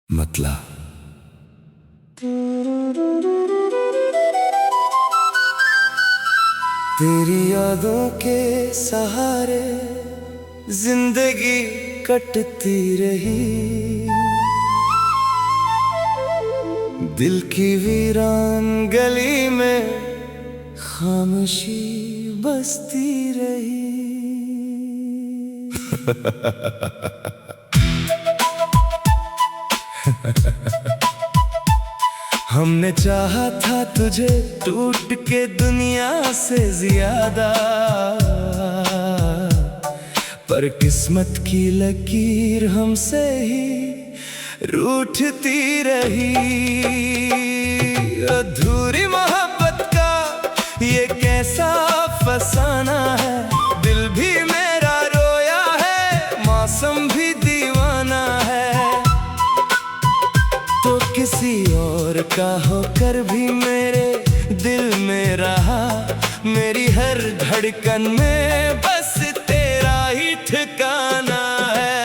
मतला। तेरी यादों के सहारे जिंदगी कटती रही, दिल की वीरान गली में खामोशी बसती रही। हमने चाहा था तुझे टूट के दुनिया से ज्यादा, पर किस्मत की लकीर हमसे ही रूठती रही। अधूरी मोहब्बत का ये कैसा फसाना है, दिल भी मेरा रोया है, मौसम भी दीवाना है। तो किसी और का होकर भी मेरे दिल में रहा, मेरी हर धड़कन में बस तेरा ही ठिकाना है।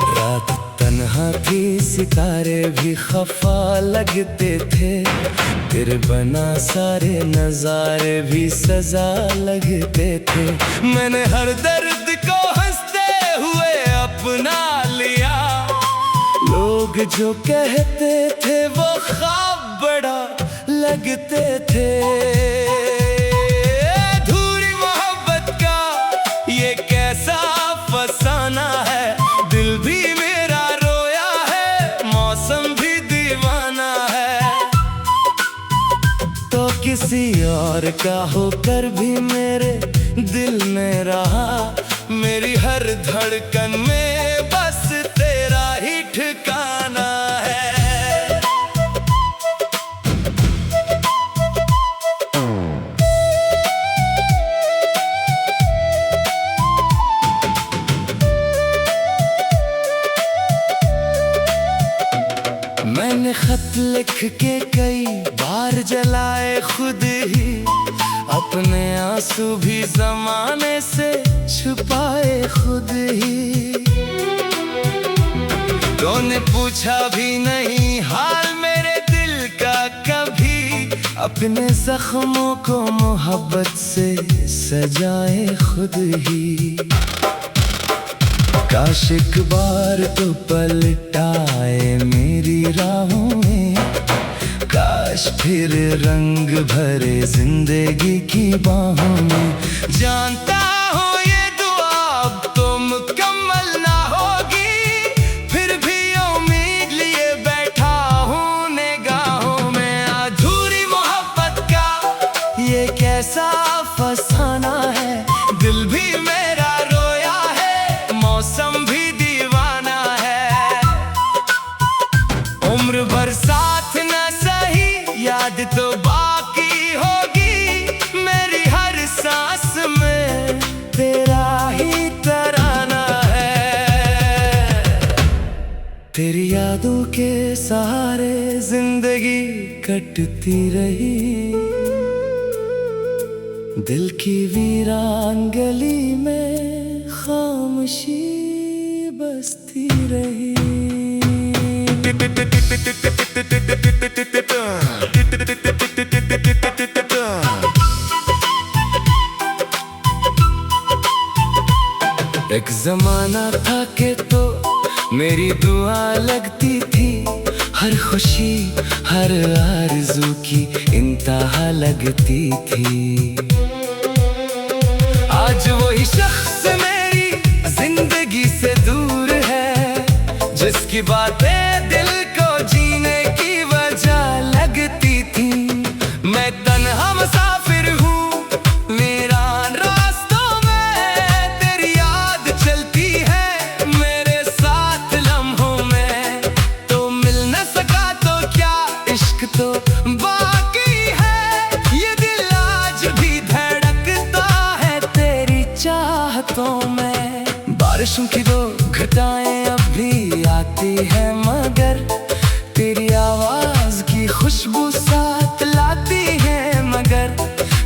रात तन्हा थी, सितारे भी खफा लगते थे, तेरे बना सारे नजारे भी सजा लगते थे। मैंने हर दर्द को हंसते हुए अपना लिया, लोग जो कहते थे वो ख्वाब बड़ा लगते थे। अधूरी मोहब्बत का ये कैसा फसाना है, दिल भी मेरा रोया है, मौसम भी दीवाना है। तो किसी और का होकर भी मेरे दिल में रहा, मेरी हर धड़कन में बस तेरा ही ठिकाना है। मैंने खत लिख के कई बार जलाए खुद ही, अपने आंसू भी जमाने से छुपाए खुद ही। तूने पूछा भी नहीं हाल मेरे दिल का कभी, अपने जख्मों को मोहब्बत से सजाए खुद ही। काश एक बार तो पलटाए मेरी राहों में, काश फिर रंग भरे जिंदगी की बाहों में। जानता हूँ ये दुआ अब तो मुकम्मल ना होगी, फिर भी उम्मीद लिए बैठा हूँ निगाहों में। अधूरी मोहब्बत का ये कैसा फसाना है, दिल भी मेरा रोया है, मौसम भी दीवाना है। उम्र भर साथ न सही, याद तो बाकी होगी, मेरी हर सांस में तेरा ही तराना है। तेरी यादों के सहारे जिंदगी कटती रही, दिल की वीरान गली में खामोशी बसती रही। एक जमाना था कि तो मेरी दुआ लगती थी, हर खुशी हर आरज़ू की इंतहा लगती थी। आज वही शख्स मेरी जिंदगी से दूर है, जिसकी बातें दिल को जीने की वजह लगती थी। मैं तन्हा मुसाफिर हूँ मेरा रास्तों में, तेरी याद चलती है मेरे साथ लम्हों में। तो मिल न सका तो क्या, इश्क तो बाकी है, ये दिल आज भी धड़कता है तेरी चाहतों में। बारिशों की दो घटाएं अब भी आती है, मगर तेरी आवाज की खुशबू साथ लाती है। मगर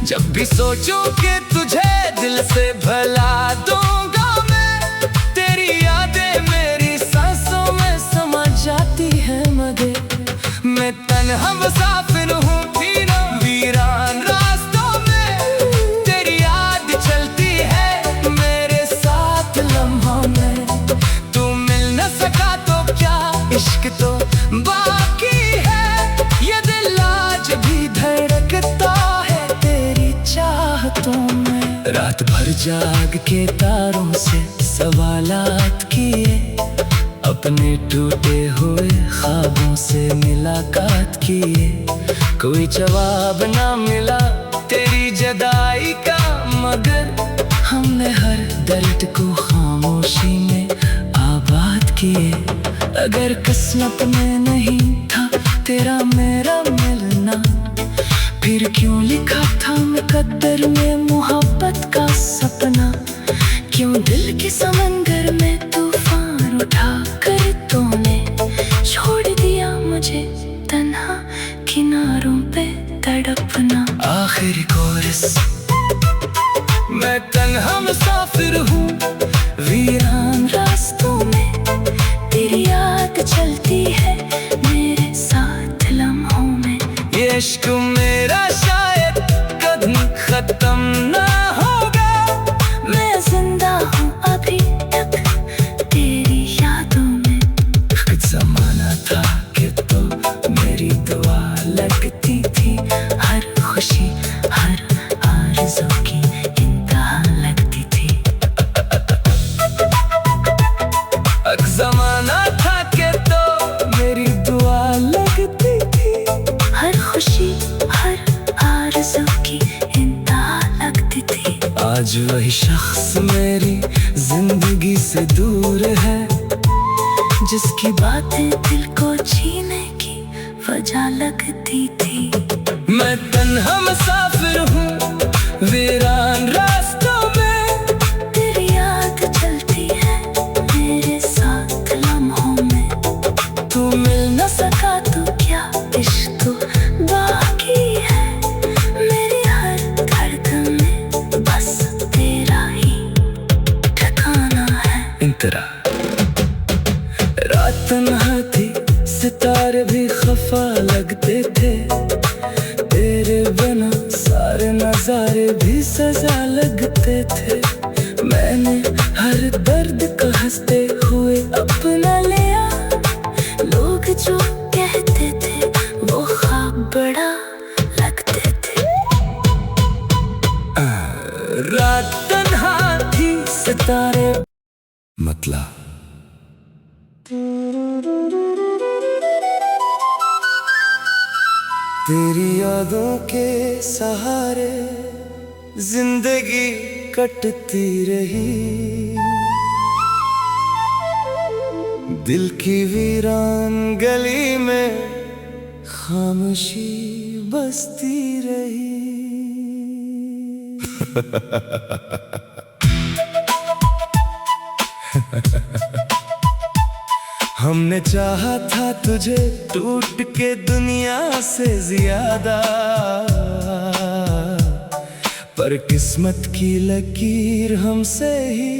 जब भी सोचूं कि तुझे दिल से भुला दूंगा मैं, तेरी इश्क तो बाकी है, ये दिल आज भी धड़कता है तेरी चाहतों में। रात भर जाग के तारों से सवालात किए, अपने टूटे हुए ख्वाबों से मुलाकात किए, कोई जवाब ना मिला तेरी जुदाई का, मगर हमने हर दर्द को खामोशी में आबाद किए। अगर किस्मत में नहीं था तेरा मेरा मिलना, फिर क्यों लिखा था मुकद्दर में मोहब्बत का सपना। क्यों दिल के समंदर में तूफान उठा कर तूने छोड़ दिया मुझे तन्हा किनारों पे तड़पना। आखिर कोरस मैं तन्हा मुसाफिर हूँ वीरान रास्तों में, तेरी याद चलती है मेरे साथ लम्हों में। ये इश्क मेरा शायद कभी खत्म ना होगा, मैं जिंदा हूँ अभी तक तेरी यादों में। कुछ ज़माना था कि तो मेरी दुआ लगती थी, हर खुशी हर आरज़ू की इंतहा लगती थी। एक ज़माना था कि तो मेरी दुआ लगती थी, हर खुशी हर आरज़ू की इंतहा लगती थी। आज वही शख्स मेरी जिंदगी से दूर है, जिसकी बातें दिल को जीने की वजह लगती थी। मैं तन्हा मुसाफिर हूँ वीरान रास्तों में, तेरी याद चलती है मेरे साथ लम्हों में। तू मिल न सका तो क्या इश्क बाकी है, मेरी हर धड़कन में बस तेरा ही ठिकाना है। इंतरा रात तन्हा थी, सितारे भी खफा लगते थे, तेरे बिना सारे नजारे भी सजा लगते थे। मैंने हर दर्द को हंसते हुए अपना लिया, लोग जो कहते थे वो ख्वाब बड़ा लगते थे। रात तन्हा थी, सितारे मतलब तेरी यादों के सहारे जिंदगी कटती रही, दिल की वीरान गली में खामोशी बसती रही। हमने चाहा था तुझे टूट के दुनिया से ज्यादा, पर किस्मत की लकीर हमसे ही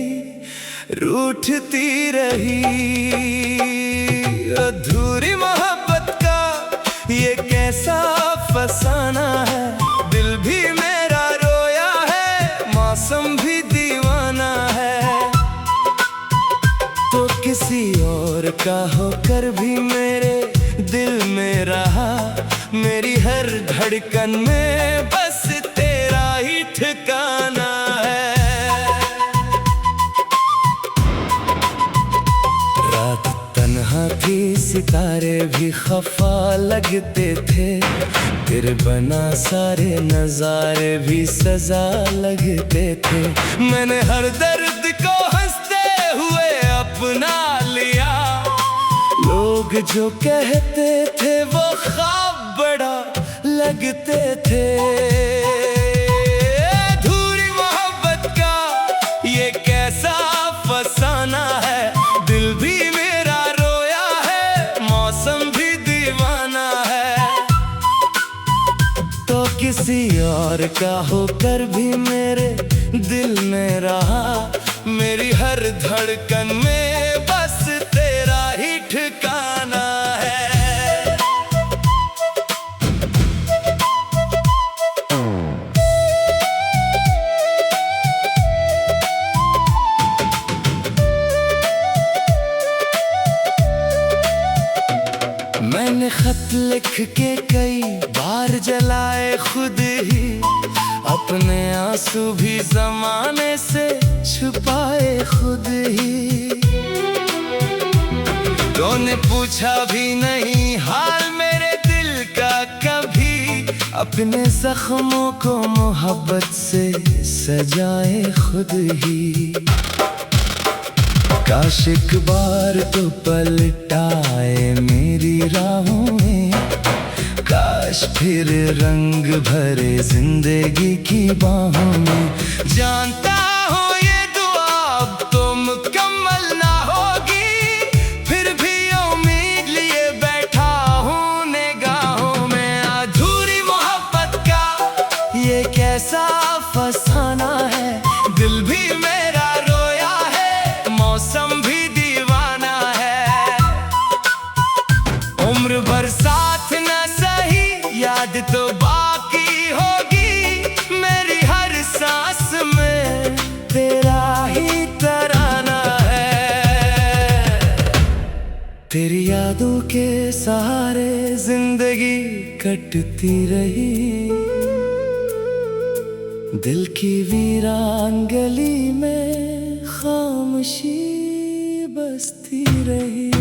रूठती रही। अधूरी मोहब्बत का ये कैसा फसाना है, दिल भी मेरा रोया है मौसम भी दीवाना है। तो किसी और का होकर भी मेरे दिल में रहा, मेरी हर धड़कन में बस तेरा ही ठिकाना है। रात तन्हा थी, सितारे भी खफा लगते थे, तेरे बना सारे नजारे भी सजा लगते थे। मैंने हर दर्द को हंसते हुए अपना लिया, लोग जो कहते थे वो ख्वाब बड़ा लगते थे। अधूरी मोहब्बत का ये कैसा फसाना है, दिल भी मेरा रोया है मौसम भी दीवाना है। तो किसी और का होकर भी मेरे दिल में रहा, मेरी हर धड़कन में बस तेरा ही ठिकाना है। खत लिख के कई बार जलाए खुद ही, अपने आंसू भी जमाने से छुपाए खुद ही। तूने पूछा भी नहीं हाल मेरे दिल का कभी, अपने जख्मों को मोहब्बत से सजाए खुद ही। काश एक बार तो पलटाए मेरी राहों में, काश फिर रंग भरे जिंदगी की बाहों में। जानता हूँ ये दुआ अब तो मुकम्मल ना होगी, फिर भी उम्मीद लिए बैठा हूँ निगाहों में। अधूरी मोहब्बत का ये कैसा फसाना है, दिल भी मेरा रोया है, मौसम भी दीवाना है। उम्र भर साथ न सही, याद तो बाकी होगी, मेरी हर सांस में तेरा ही तराना है। तेरी यादों के सहारे जिंदगी कटती रही, दिल की वीरान गली में खामोशी बसती रही।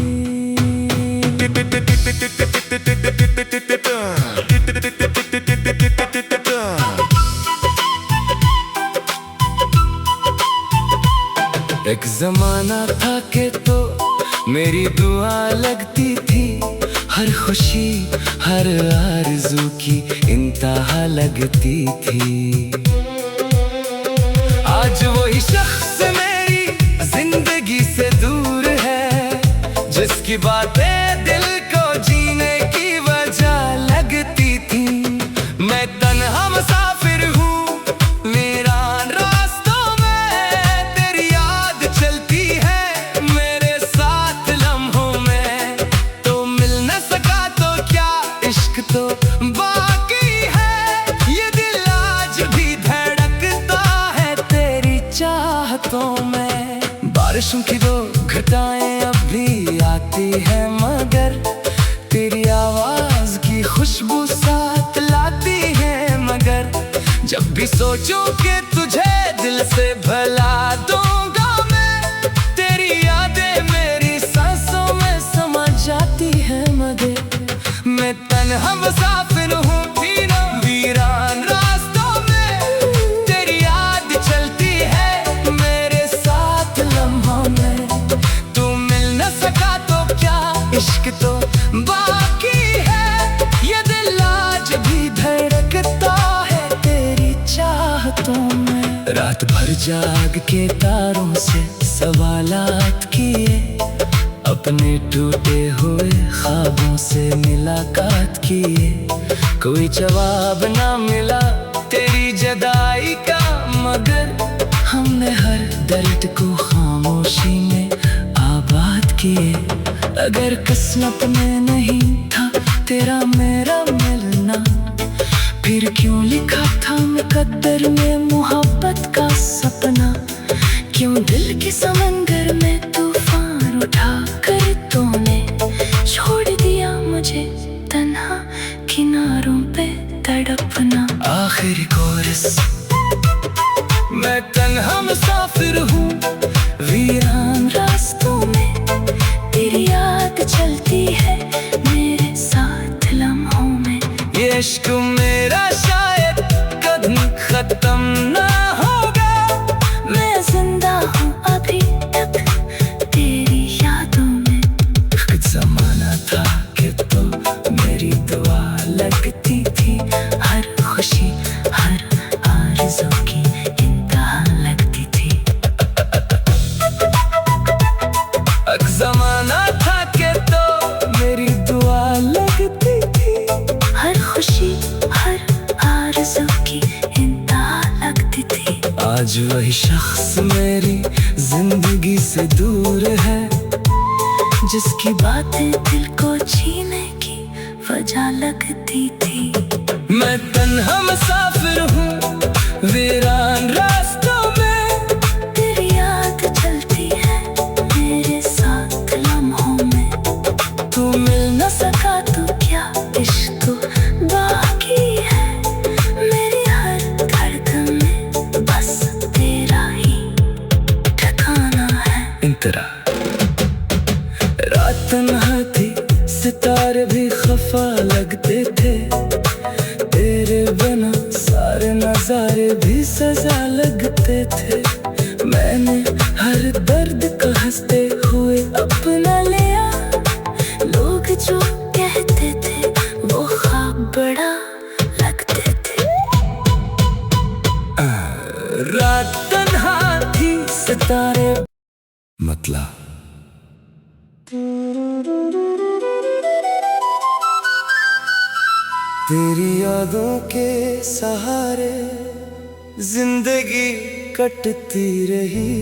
एक जमाना था कि तो मेरी दुआ लगती थी, हर खुशी हर आरज़ू की इंतहा लगती थी। आज वही शख्स मेरी जिंदगी से दूर है, जिसकी बातें दिल को जीने की वजह लगती थी। मैं तन्हा मुसाफिर हूँ वीरान रास्तों में, तेरी याद चलती है मेरे साथ लम्हों में। तो मिल न सका तो क्या, इश्क तो बाकी है, ये दिल आज भी धड़कता है तेरी चाहतों में। बारिशों की दो घटाएं अब भी आती है, मगर तेरी आवाज की खुशबू साथ लाती है। मगर जब भी सोचूं कि तुझे दिल से भला दूंगा मैं, तेरी यादें मेरी सांसों में समा जाती है। मगर मैं तन्हा मुसाफिर हूँ वीरान रास्तों में, तेरी याद चलती है मेरे साथ लम्हों में। तू मिल न सका तो क्या, इश्क तो बाकी है, ये दिल आज भी धड़कता है तेरी चाहतों में। रात भर जाग के तारों से सवालात किए, अपने टूटे हुए ख्वाबों से मुलाकात किए। कोई जवाब ना मिला तेरी जुदाई का, मगर हमने हर दर्द को खामोशी में आबाद किए। अगर किस्मत में नहीं था तेरा मेरा मिलना, फिर क्यों लिखा था मुकद्दर में मोहब्बत का सपना। क्यों दिल के समंदर में तूफान उठा कर तूने छोड़ दिया मुझे तन्हा किनारों पे तड़पना। आखिरी कोरस, मैं तन्हा मुसाफिर हूँ वीरान रास्तों में, तेरी याद चलती है मेरे साथ लम्हों में। ये इश्क मेरा शायद कदम खत्म ना होगा, मैं जिंदा हूँ अभी तक तेरी यादों में। कुछ जमाना था कि तो मेरी दुआ लगती थी, हर खुशी हर आरज़ू की इंतहा लगती थी। एक जमाना था कि तो मेरी दुआ लगती थी, हर खुशी हर आरज़ू की इंतहा लगती थी। आज वही शख्स मेरी जिंदगी से दूर है, जिसकी बातें दिल को जीने की वजह लगती थी। मैं तन्हा मुसाफिर हूँ वीरान रास्तों में, तेरी याद चलती है मेरे साथ लम्हों में। तू मिल न सका तो क्या, तेरा। रात तन्हा थी, सितारे भी खफा लगते थे, तेरे बिना सारे नजारे भी सजा लगते थे। मैंने हर दर्द को हंसते हुए अपना लिया, लोग जो कहते थे वो ख्वाब बड़ा लगते थे। रात तन्हा थी, सितारे मतलब तेरी यादों के सहारे जिंदगी कटती रही,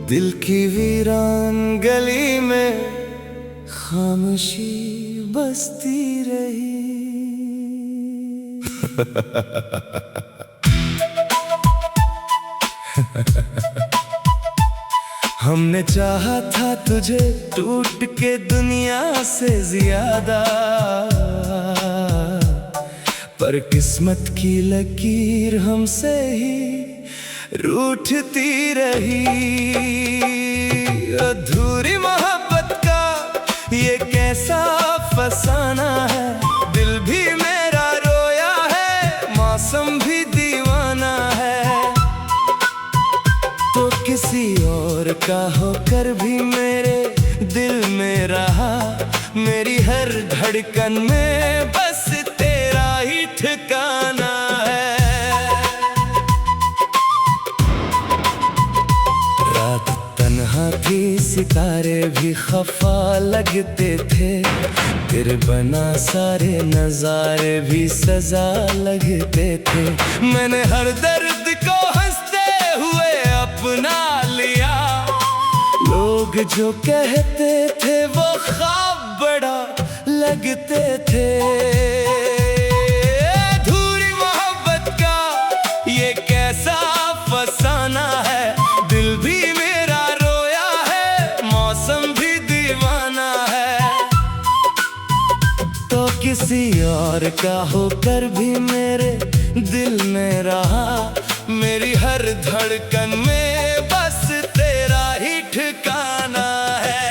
दिल की वीरान गली में खामोशी बसती रही। हमने चाहा था तुझे टूट के दुनिया से ज्यादा, पर किस्मत की लकीर हमसे ही रूठती रही। अधूरी मोहब्बत का ये कैसा फसाना है, दिल भी मेरा रोया है, मौसम भी दीवाना है। तो किसी और का होकर भी मेरे दिल में रहा, मेरी हर धड़कन में बस तेरा ही ठिकाना है। रात तन्हा थी, सितारे भी खफा लगते थे, तेरे बना सारे नजारे भी सजा लगते थे। मैंने हर दर्द को हंसते हुए अपना लिया, लोग जो कहते थे वो ख्वाब बड़ा लगते थे। अधूरी मोहब्बत का ये कैसा फसाना है, दिल भी मेरा रोया है, मौसम भी दीवाना है। तो किसी और का होकर भी मेरे दिल में रहा, मेरी हर धड़कन में बस तेरा ही ठिकाना है।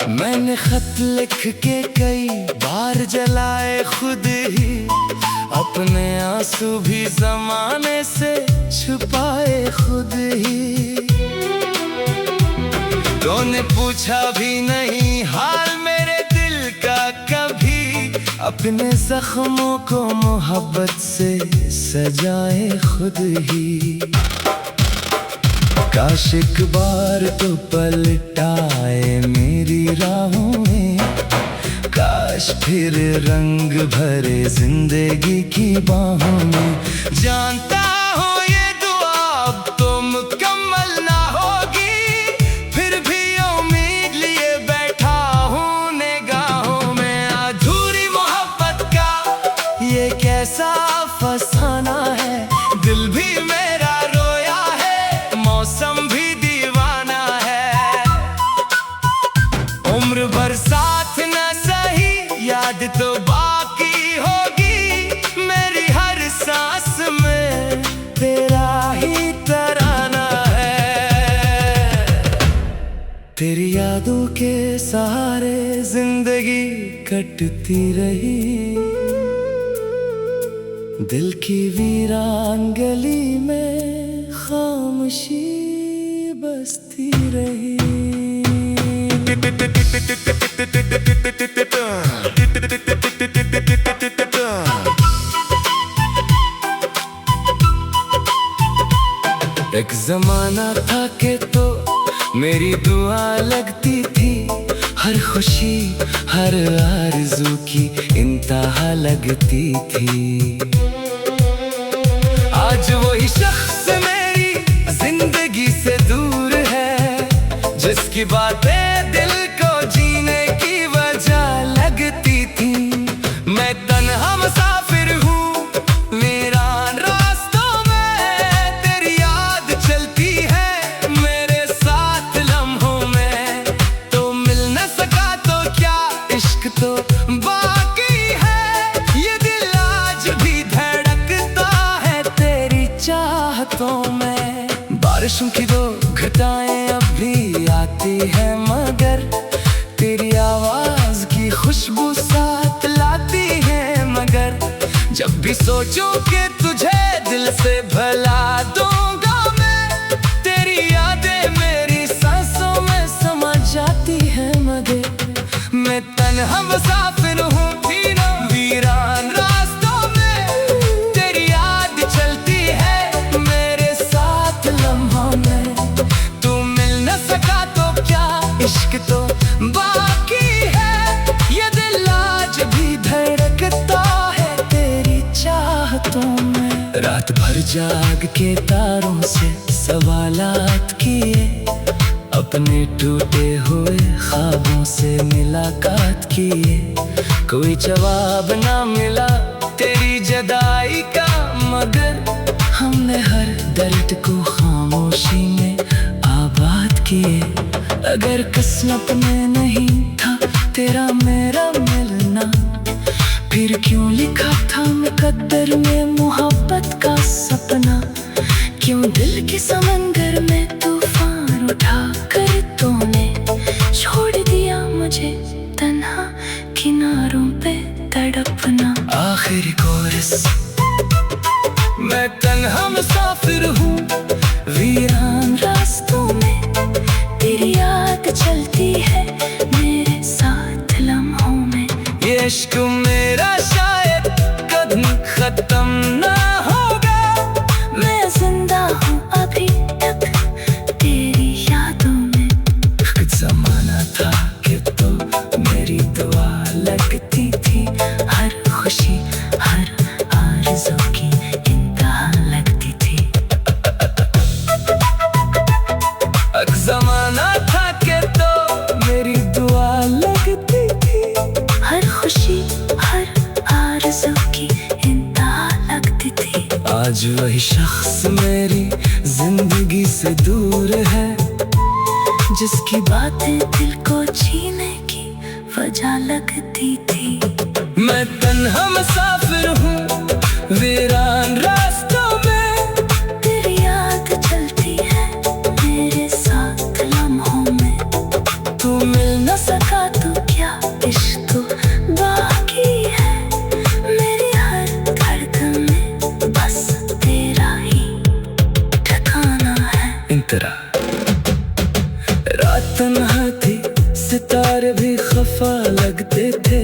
मैंने खत लिख के कई बार जलाए खुद ही, अपने आंसू भी जमाने से छुपाए खुद ही। तूने पूछा भी नहीं हाल मेरे दिल का कभी, अपने जख्मों को मोहब्बत से सजाए खुद ही। काश एक बार तो पलटाए मेरी राहों में, काश फिर रंग भरे जिंदगी की बाहों में। जानता हूँ ये दुआ अब तो मुकम्मल ना होगी, फिर भी उम्मीद लिए बैठा हूँ निगाहों में। अधूरी मोहब्बत का ये कैसा फसाना है, दिल भी मेरा रोया है, मौसम भी दीवाना है। उम्र भर साथ न सही, याद तो बाकी होगी, मेरी हर सांस में तेरा ही तराना है। तेरी यादों के सहारे जिंदगी कटती रही, दिल की वीरान गली में खामोशी बसती रही। एक जमाना था कि तो मेरी दुआ लगती थी, हर खुशी हर आरज़ू की इंतहा लगती थी। आज वही शख्स मेरी जिंदगी से दूर है, जिसकी बातें दिल को जीने की वजह लगती थी। मैं तन्हा मुसाफिर हूँ, मेरा रास्तों में तेरी याद चलती है, घटाएं अब भी आती है मगर तेरी आवाज की खुशबू साथ लाती है। मगर जब भी सोचूं कि तुझे दिल से भला दूंगा मैं, तेरी यादें मेरी सांसों में समा जाती है। मगर मैं तन्हा मुसाफिर हूँ वीरान रास्तों में, तेरी याद चलती है मेरे साथ लम्हों में। तू मिल न सका तो क्या, इश्क तो बाकी है, ये दिल आज भी धड़कता है तेरी चाहतों में। रात भर जाग के तारों से सवालात किए, अपने टूटे हुए ख्वाबों से मुलाकात किए, कोई जवाब ना मिला तेरी जुदाई का। मगर हमने हर दर्द को खामोशी में आबाद किए। अगर किस्मत में नहीं था तेरा मेरा मिलना, फिर क्यों लिखा था मुकद्दर में मोहब्बत का सपना। क्यों दिल के समंदर में तूफान उठा कर तूने छोड़ दिया मुझे तन्हा किनारों पे तड़पना। आखिरी कोरस, मैं तन्हा मुसाफिर हूँ वीरान रास्तों में, तेरी याद चलती है मेरे साथ लम्हों में। ये इश्क मेरा शायद कदम खत्म ना होगा, मैं जिंदा हूँ अभी तक तेरी यादों में। जमाना था कि तो मेरी दुआ लगती थी, हर खुशी हर आरज़ू की इंतहा लगती थी। जमाना था कि तो मेरी दुआ लगती थी, हर खुशी हर आरज़ू की इंतहा लगती थी। आज वही शख्स मेरी जिंदगी से दूर है, जिसकी बातें दिल को जीने की वजह लगती थी। मैं तन्हा मुसाफिर हूँ वीरान रास्तों में, तेरी याद चलती है मेरे साथ लम्हों में। तू मिल न सका तो क्या, इश्क तो बाकी है, मेरी हर धड़कन में बस तेरा ही ठिकाना है। इंतरा रात तन्हा थी, सितारे भी खफा लगते थे,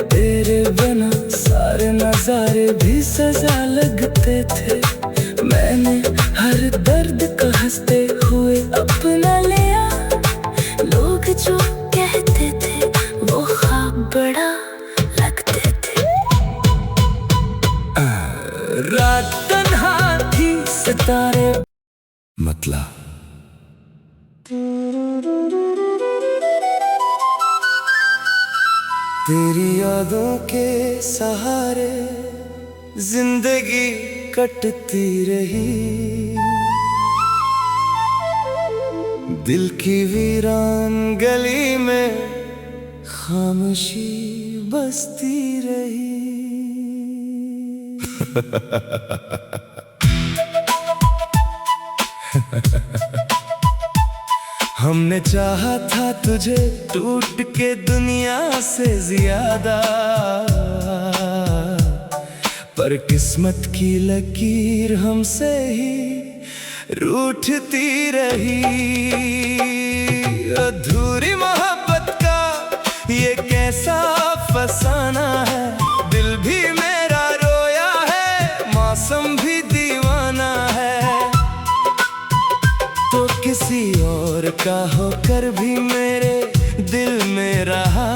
तेरे बिना सारे नजारे भी सजा लगते थे। मैंने हर दर्द को हंसते हुए अपना लिया, लोग जो कहते थे वो ख्वाब बड़ा लगते थे। रात तन्हा थी, सितारे मतलब तेरी यादों के सहारे जिंदगी कटती रही, दिल की वीरान गली में खामोशी बसती रही। हमने चाहा था तुझे टूट के दुनिया से ज्यादा, पर किस्मत की लकीर हमसे ही रूठती रही। अधूरी मोहब्बत का ये कैसा फसाना है, दिल भी मेरा रोया है, मौसम भी दीवाना है। तो किसी और का होकर भी मेरे दिल में रहा,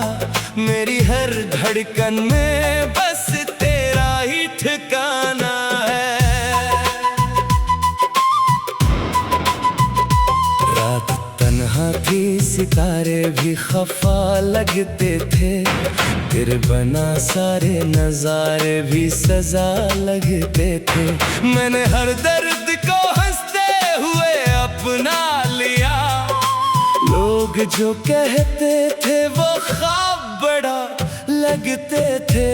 मेरी हर धड़कन में बस तेरा ही ठिकाना है। रात तन्हा थी, सितारे भी खफा लगते थे, तेरे बना सारे नजारे भी सजा लगते थे। मैंने हर दर्द को हंसते हुए अपना लिया, लोग जो कहते थे वो ख्वाब बड़ा लगते थे।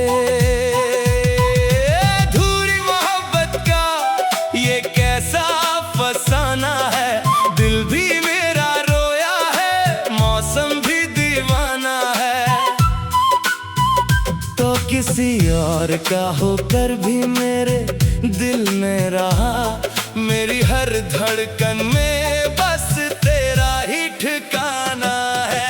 अधूरी मोहब्बत का ये कैसा फसाना है, और क्या होकर भी मेरे दिल में रहा। मेरी हर धड़कन में बस तेरा ही ठिकाना है।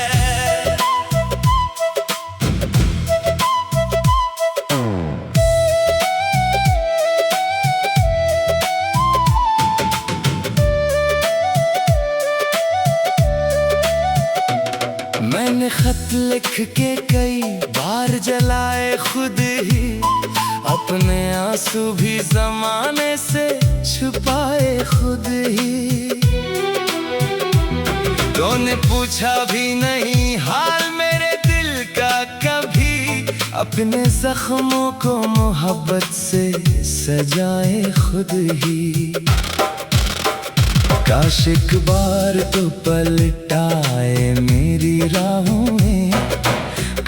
मैंने खत लिख के कई बार जलाए खुद ही, अपने आंसू भी जमाने से छुपाए खुद ही। तूने पूछा भी नहीं हाल मेरे दिल का कभी, अपने जख्मों को मोहब्बत से सजाए खुद ही। काश एक बार तो पलटाए मेरी राहों में,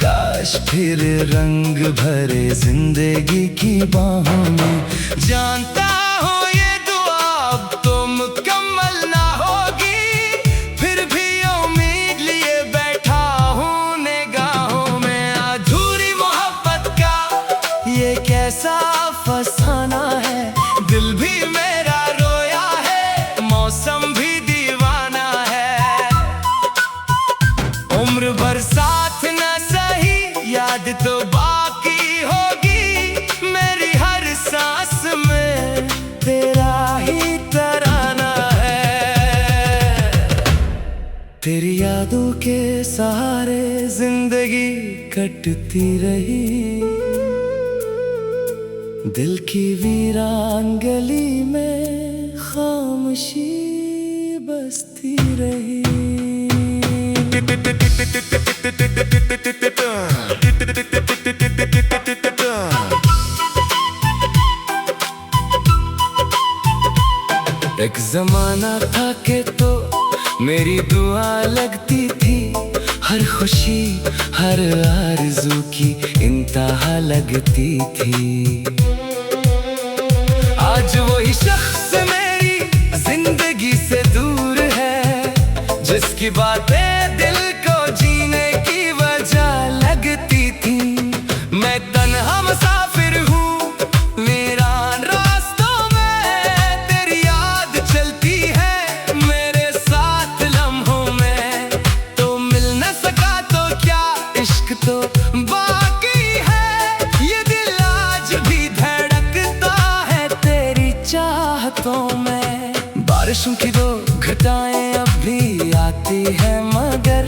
काश फिर रंग भरे जिंदगी की बाहों में। जानता हूँ ये दुआ अब तो मुकम्मल ना होगी, फिर भी उम्मीद लिए बैठा हूँ निगाहों में। अधूरी मोहब्बत का ये कैसा फसाना है, दिल भी मेरा रोया है, मौसम भी दीवाना है। उम्र भर साथ न सही, याद तो बाकी होगी, मेरी हर सांस में तेरा ही तराना है। तेरी यादों के सहारे जिंदगी कटती रही, दिल की वीरान गली में खामोशी बसती रही। एक जमाना था कि तो मेरी दुआ लगती थी, हर खुशी हर आरज़ू की इंतहा लगती थी। आज वही शख्स मेरी जिंदगी से दूर है, जिसकी बातें दिल को जीने की वजह लगती थी। मैं तन्हा मुसाफिर हूँ वीरान रास्तों में, तेरी याद चलती है मेरे साथ लम्हों में। तो मिल न सका तो क्या, इश्क तो बाकी है, ये दिल आज भी धड़कता है तेरी चाहतों में। बारिशों की दो घटाएं अब भी आती है, मगर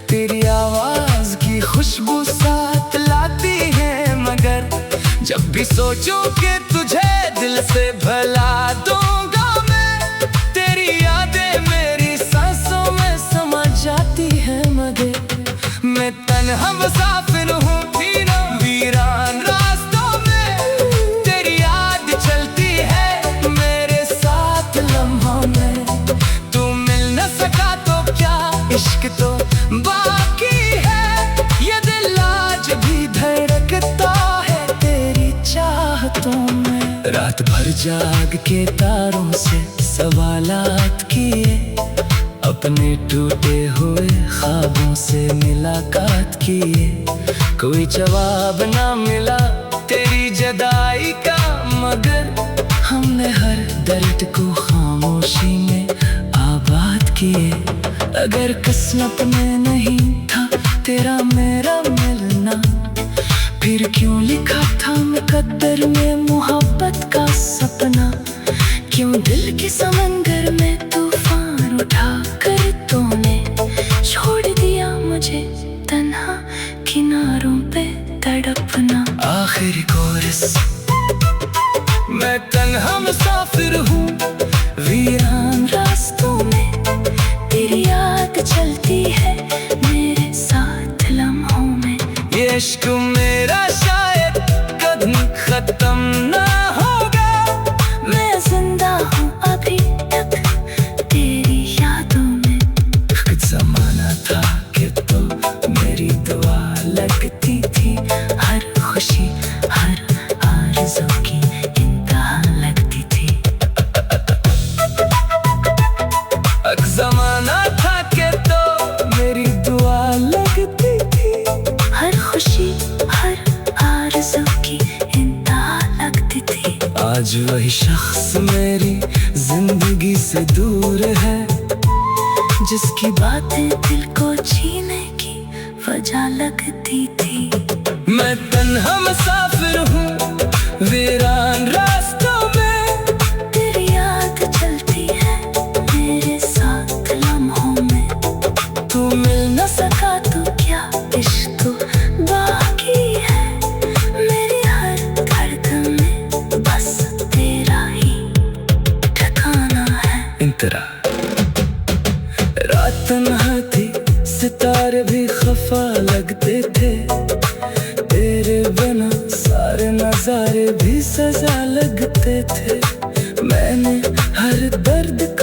तेरी आवाज की खुशबू साथ लाती है। मगर जब भी सोचूं कि तुझे दिल से भला दूंगा मैं, तेरी यादें मेरी सांसों में समा जाती है। मगर मैं तन्हा मुसाफिर हूँ वीरान रास्तों में, तेरी याद चलती है मेरे साथ लम्हों में। तू मिल न सका तो क्या, इश्क तो बाकी है, ये दिल आज भी धड़कता है तेरी चाहतों में। रात भर जाग के तारों से सवालात किए, अपने टूटे हुए ख्वाबों से मुलाकात किए। कोई जवाब ना मिला तेरी जुदाई का, मगर हमने हर दर्द को खामोशी में आबाद किए। अगर किस्मत में नहीं था तेरा मेरा मिलना, फिर क्यों लिखा था मुकद्दर में मोहब्बत का सपना। क्यों दिल के समंदर में तूफान उठा कर तूने छोड़ दिया मुझे तन्हा किनारों पे तड़पना। आखिरी कोरस मैं तन्हा मुसाफिर हूँ वीरान रास्तों में, तेरी याद चलती है मेरे साथ लम्हों में। ये इश्क मेरा शायद कभी खत्म ना होगा, मैं जिंदा हूँ अभी तक तेरी यादों में। जमाना था कि तो मेरी दुआ लगती थी, हर खुशी हर आरज़ू की इंतहा लगती थी। जमाना था कि तो मेरी दुआ लगती थी, हर खुशी हर आरज़ू की आज वही शख्स मेरी जिंदगी से दूर है, जिसकी बातें दिल को जीने की वजह लगती थी। मैं तन्हा मुसाफिर हूँ वीरान रास्तों में, तेरी याद चलती है मेरे साथ लम्हों में। तू मिल न सका तो क्या इश्क तो बाकी है, मेरी हर धड़कन में बस तेरा ही ठिकाना है। इंतरा रात तन्हा थी, सितारे भी खफा लगते थे, तेरे बिना सारे नजारे भी सजा लगते थे। मैंने हर दर्द